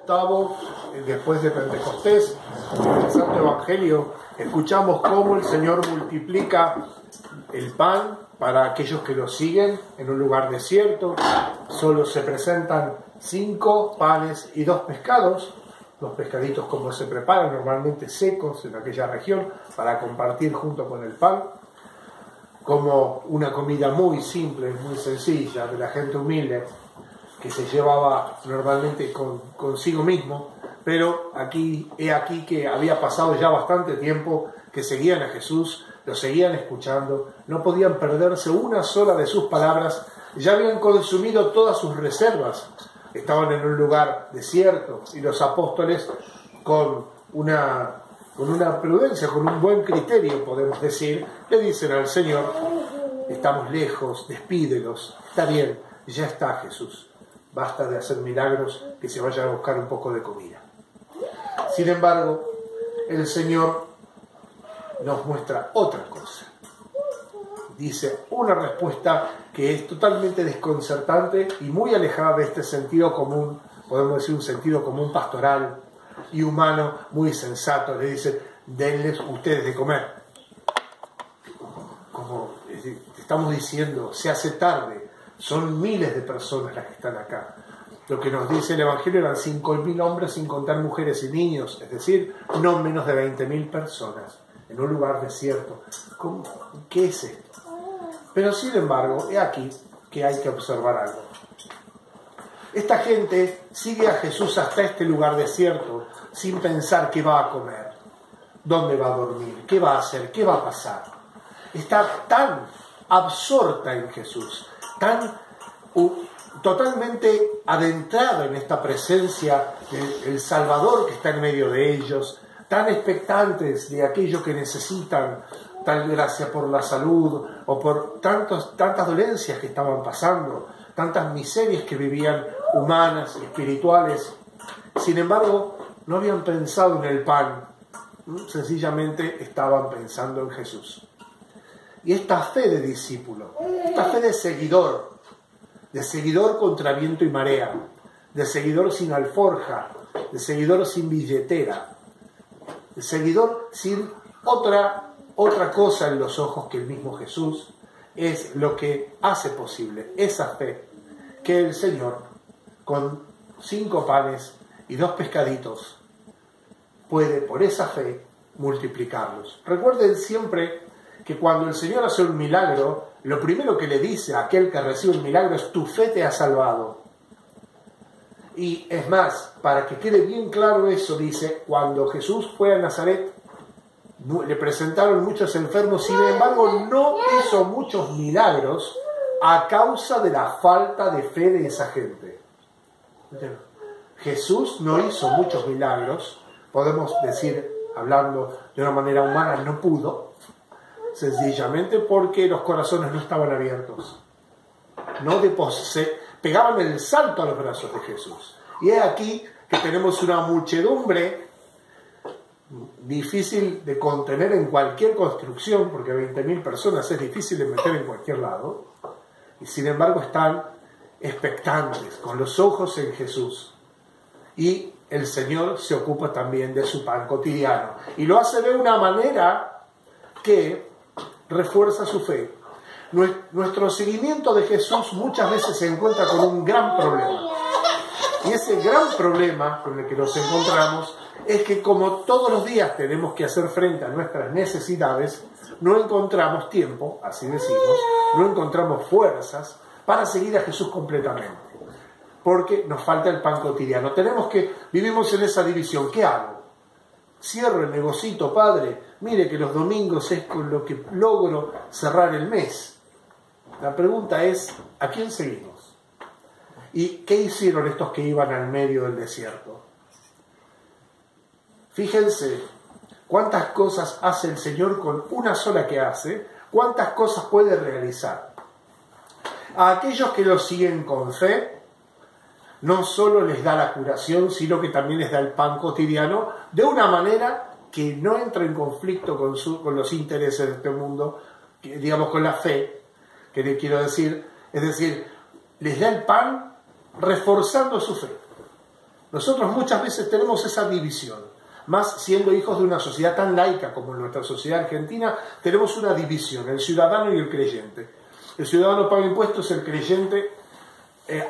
octavo, después de Pentecostés, en el Santo Evangelio, escuchamos cómo el Señor multiplica el pan para aquellos que lo siguen en un lugar desierto. Solo se presentan 5 panes y 2 pescados, los pescaditos como se preparan, normalmente secos en aquella región, para compartir junto con el pan, como una comida muy simple, muy sencilla, de la gente humilde, que se llevaba normalmente consigo mismo, pero he aquí que había pasado ya bastante tiempo que seguían a Jesús, lo seguían escuchando, no podían perderse una sola de sus palabras, ya habían consumido todas sus reservas, estaban en un lugar desierto y los apóstoles con una prudencia, con un buen criterio, podemos decir, le dicen al Señor: estamos lejos, despídelos, está bien, ya está Jesús, basta de hacer milagros, que se vayan a buscar un poco de comida. Sin embargo, el Señor nos muestra otra cosa. Dice una respuesta que es totalmente desconcertante y muy alejada de este sentido común, podemos decir un sentido común pastoral y humano muy sensato. Le dice: denles ustedes de comer. Como estamos diciendo, se hace tarde, son miles de personas las que están acá. Lo que nos dice el Evangelio eran 5.000 hombres sin contar mujeres y niños, es decir, no menos de 20.000 personas en un lugar desierto. ¿Qué es esto? Pero sin embargo, he aquí que hay que observar algo. Esta gente sigue a Jesús hasta este lugar desierto sin pensar qué va a comer, dónde va a dormir, qué va a hacer, qué va a pasar. Está tan absorta en Jesús, totalmente adentrada en esta presencia del Salvador que está en medio de ellos, tan expectantes de aquello que necesitan, tal gracia por la salud o por tantas dolencias que estaban pasando, tantas miserias que vivían humanas, espirituales. Sin embargo, no habían pensado en el pan, sencillamente estaban pensando en Jesús. Y esta fe de discípulo, esta fe de seguidor contra viento y marea, de seguidor sin alforja, de seguidor sin billetera, de seguidor sin otra cosa en los ojos que el mismo Jesús, es lo que hace posible esa fe que el Señor, con 5 panes y 2 pescaditos, puede por esa fe multiplicarlos. Recuerden siempre que cuando el Señor hace un milagro, lo primero que le dice a aquel que recibe un milagro es: tu fe te ha salvado. Y es más, para que quede bien claro eso, dice: cuando Jesús fue a Nazaret, le presentaron muchos enfermos, sin embargo no hizo muchos milagros a causa de la falta de fe de esa gente. Jesús no hizo muchos milagros, podemos decir, hablando de una manera humana, no pudo, sencillamente porque los corazones no estaban abiertos. Se pegaban el salto a los brazos de Jesús. Y es aquí que tenemos una muchedumbre difícil de contener en cualquier construcción, porque 20.000 personas es difícil de meter en cualquier lado, y sin embargo están expectantes, con los ojos en Jesús. Y el Señor se ocupa también de su pan cotidiano, y lo hace de una manera que refuerza su fe. Nuestro seguimiento de Jesús muchas veces se encuentra con un gran problema, y ese gran problema con el que nos encontramos es que, como todos los días tenemos que hacer frente a nuestras necesidades, no encontramos tiempo, así decimos, no encontramos fuerzas para seguir a Jesús completamente, porque nos falta el pan cotidiano. Vivimos en esa división. ¿Qué hago? Cierro el negocito, padre, mire que los domingos es con lo que logro cerrar el mes. La pregunta es: ¿a quién seguimos? ¿Y qué hicieron estos que iban al medio del desierto? Fíjense cuántas cosas hace el Señor con una sola que hace, cuántas cosas puede realizar. A aquellos que lo siguen con fe, no solo les da la curación, sino que también les da el pan cotidiano, de una manera que no entra en conflicto con los intereses de este mundo, digamos con la fe, que le quiero decir, es decir, les da el pan reforzando su fe. Nosotros muchas veces tenemos esa división, más siendo hijos de una sociedad tan laica como nuestra sociedad argentina, tenemos una división, el ciudadano y el creyente. El ciudadano paga impuestos, el creyente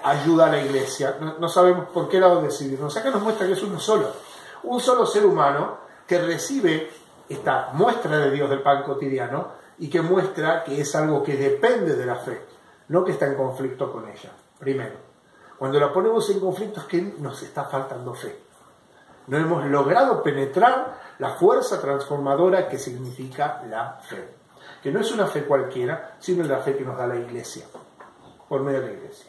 ayuda a la iglesia. No sabemos por qué lado decidirnos. Acá nos muestra que es un solo ser humano que recibe esta muestra de Dios del pan cotidiano y que muestra que es algo que depende de la fe, no que está en conflicto con ella. Primero, cuando la ponemos en conflicto es que nos está faltando fe. No hemos logrado penetrar la fuerza transformadora que significa la fe. Que no es una fe cualquiera, sino la fe que nos da la iglesia, por medio de la iglesia.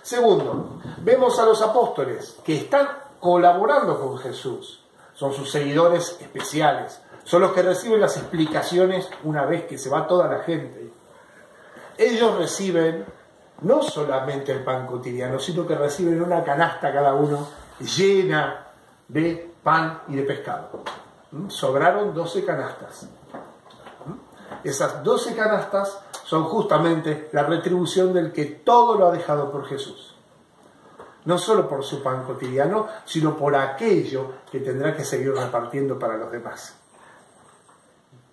Segundo, vemos a los apóstoles que están colaborando con Jesús. Son sus seguidores especiales. Son los que reciben las explicaciones una vez que se va toda la gente. Ellos reciben no solamente el pan cotidiano, sino que reciben una canasta cada uno llena de pan y de pescado. Sobraron 12 canastas. Esas 12 canastas son justamente la retribución del que todo lo ha dejado por Jesús. No solo por su pan cotidiano, sino por aquello que tendrá que seguir repartiendo para los demás.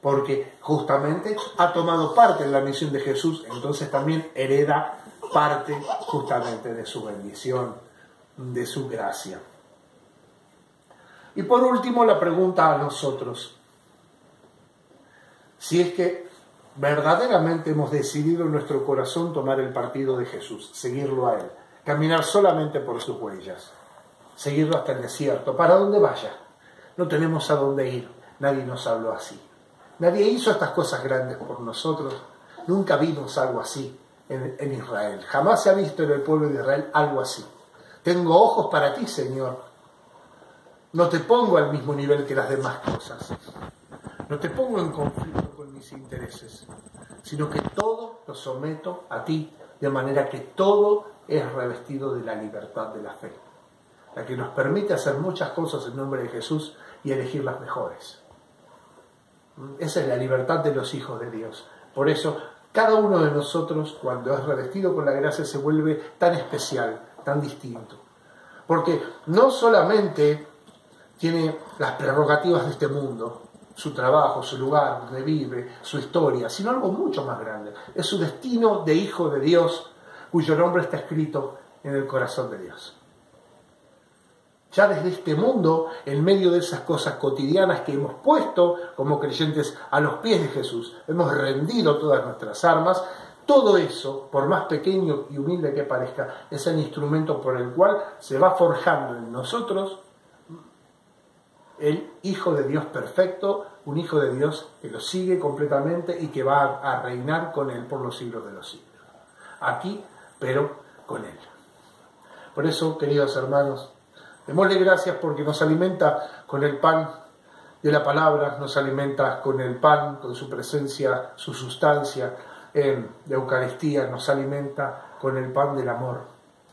Porque justamente ha tomado parte en la misión de Jesús, entonces también hereda parte justamente de su bendición, de su gracia. Y por último, la pregunta a nosotros. Si es que verdaderamente hemos decidido en nuestro corazón tomar el partido de Jesús, seguirlo a Él, caminar solamente por sus huellas, seguirlo hasta el desierto, para donde vaya. No tenemos a dónde ir, nadie nos habló así. Nadie hizo estas cosas grandes por nosotros, nunca vimos algo así en Israel. Jamás se ha visto en el pueblo de Israel algo así. Tengo ojos para ti, Señor. No te pongo al mismo nivel que las demás cosas. No te pongo en conflicto con mis intereses, sino que todo lo someto a ti, de manera que todo es revestido de la libertad de la fe, la que nos permite hacer muchas cosas en nombre de Jesús y elegir las mejores. Esa es la libertad de los hijos de Dios. Por eso, cada uno de nosotros, cuando es revestido con la gracia, se vuelve tan especial, tan distinto. Porque no solamente tiene las prerrogativas de este mundo, su trabajo, su lugar donde vive, su historia, sino algo mucho más grande. Es su destino de hijo de Dios, cuyo nombre está escrito en el corazón de Dios. Ya desde este mundo, en medio de esas cosas cotidianas que hemos puesto como creyentes a los pies de Jesús, hemos rendido todas nuestras armas, todo eso, por más pequeño y humilde que parezca, es el instrumento por el cual se va forjando en nosotros el Hijo de Dios perfecto, un Hijo de Dios que lo sigue completamente y que va a reinar con Él por los siglos de los siglos. Aquí, pero con Él. Por eso, queridos hermanos, démosle gracias porque nos alimenta con el pan de la palabra, nos alimenta con el pan, con su presencia, su sustancia de Eucaristía, nos alimenta con el pan del amor,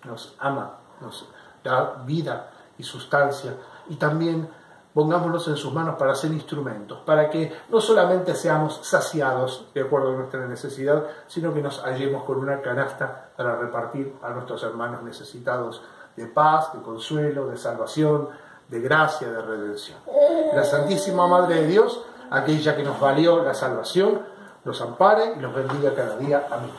nos ama, nos da vida y sustancia, y también pongámonos en sus manos para ser instrumentos, para que no solamente seamos saciados de acuerdo a nuestra necesidad, sino que nos hallemos con una canasta para repartir a nuestros hermanos necesitados de paz, de consuelo, de salvación, de gracia, de redención. La Santísima Madre de Dios, aquella que nos valió la salvación, los ampare y los bendiga cada día. Amén.